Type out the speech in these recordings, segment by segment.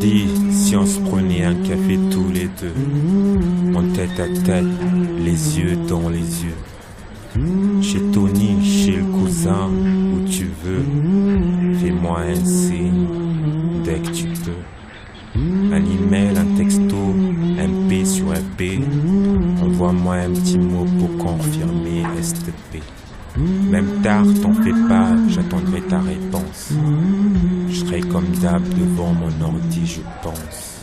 Dis, si on se prenait un café tous les deux, en tête à tête, les yeux dans les yeux. Chez Tony, chez le cousin, où tu veux, fais-moi un signe dès que tu peux. Un email, un texto, MP sur FB, envoie-moi un petit mot pour confirmer STP. Même tard, t'en fais pas, j'attendrai ta réponse. Je serai comme d'hab devant mon ordi, je pense.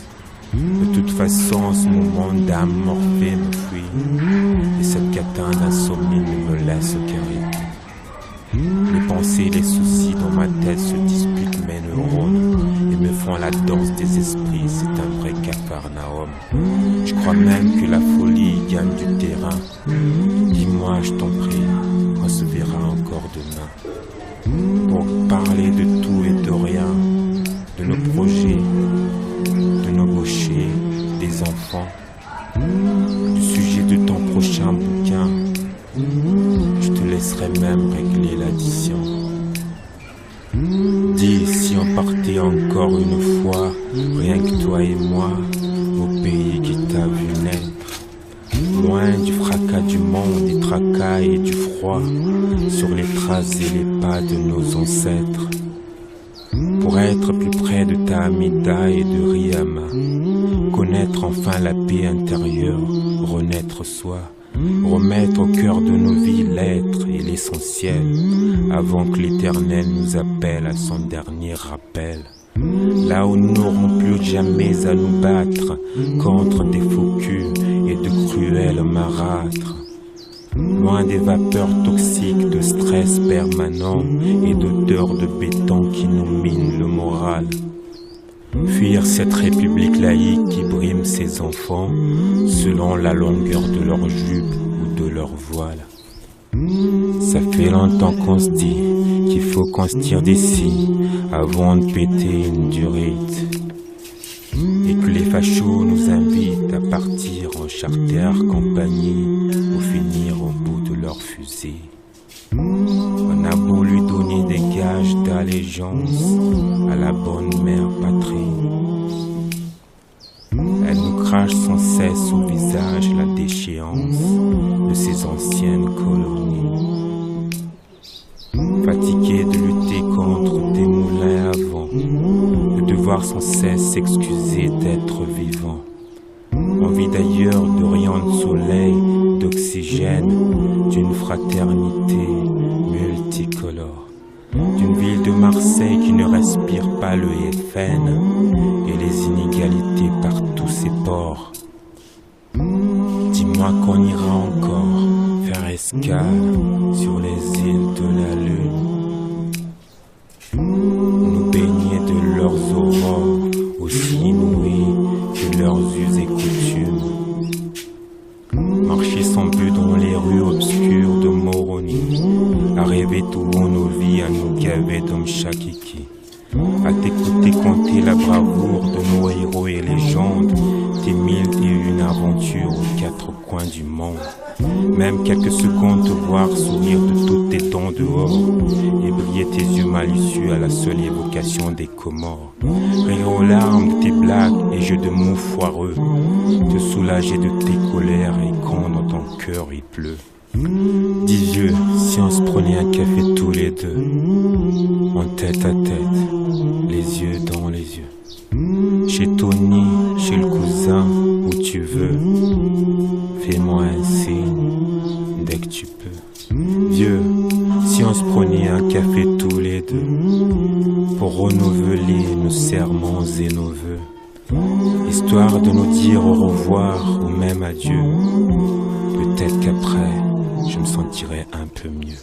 De toute façon, ce moment d'âme morphée me fuit, et cette catin d'insomnie ne me laisse aucun répit. Les pensées, les soucis dans ma tête se disputent mes neurones et me font la danse des esprits, c'est un vrai capharnaüm. Je crois même que la folie gagne du terrain. Dis-moi, je t'en prie, on se verra encore demain. Pour parler de tout et de rien, de nos projets, de nos gauchers, des enfants, du sujet de ton prochain bouquin. Je te laisserai même régler l'addition. Dis, si on partait encore une fois, rien que toi et moi, au pays qui t'a vu naître, loin du fracas du monde, des tracas et du froid, sur les traces et les pas de nos ancêtres, pour être plus près de ta Amida et de Riyama, connaître enfin la paix intérieure, renaître soi, remettre au cœur de nos vies l'être et l'essentiel, avant que l'Éternel nous appelle à son dernier rappel. Là où nous n'aurons plus jamais à nous battre contre des faux culs et de cruels marâtres, loin des vapeurs toxiques de stress permanent et d'odeurs de béton qui nous minent le moral. Fuir cette république laïque qui brime ses enfants selon la longueur de leur jupe ou de leur voile. Ça fait longtemps qu'on se dit qu'il faut qu'on se tire d'ici avant de péter une durite, et que les fachos nous invitent à partir en charter compagnie ou finir au bout de leur fusée. On a beau lui donner des gages d'allégeance à la bonne mère patrie, elle nous crache sans cesse au visage la déchéance de ses anciennes colonies. Fatigué de lutter contre des moulins à vent, de devoir sans cesse s'excuser d'être vivant, envie d'ailleurs de rayons de soleil, d'oxygène, d'une fraternité multicolore, d'une ville de Marseille qui ne respire pas le FN et les inégalités par tous ses pores. Dis-moi qu'on ira encore faire escale sur les îles de la Lune, nous baigner de leurs aurores aussi inouïes que leurs us et coutumes, marcher sans but dans les rues obscures de Moroni, à rêver tout haut nos vies, à nous gaver d'Omshakiki, à t'écouter conter la bravoure de nos héros et légendes, tes 1001 aventures aux quatre coins du monde. Même quelques secondes te voir sourire de toutes tes dents dehors et briller tes yeux malicieux à la seule évocation des Comores. Rire aux larmes de tes blagues et jeux de mots foireux, te soulager de tes colères et quand dans ton cœur il pleut. Dis Dieu, si on se prenait un café tous les deux, en tête à tête, les yeux dans les yeux. Chez Tony, chez le cousin, où tu veux, fais-moi un signe dès que tu peux. Dieu, si on se prenait un café tous les deux, pour renouveler nos serments et nos vœux, histoire de nous dire au revoir ou même adieu, peut-être qu'après, je me sentirai un peu mieux.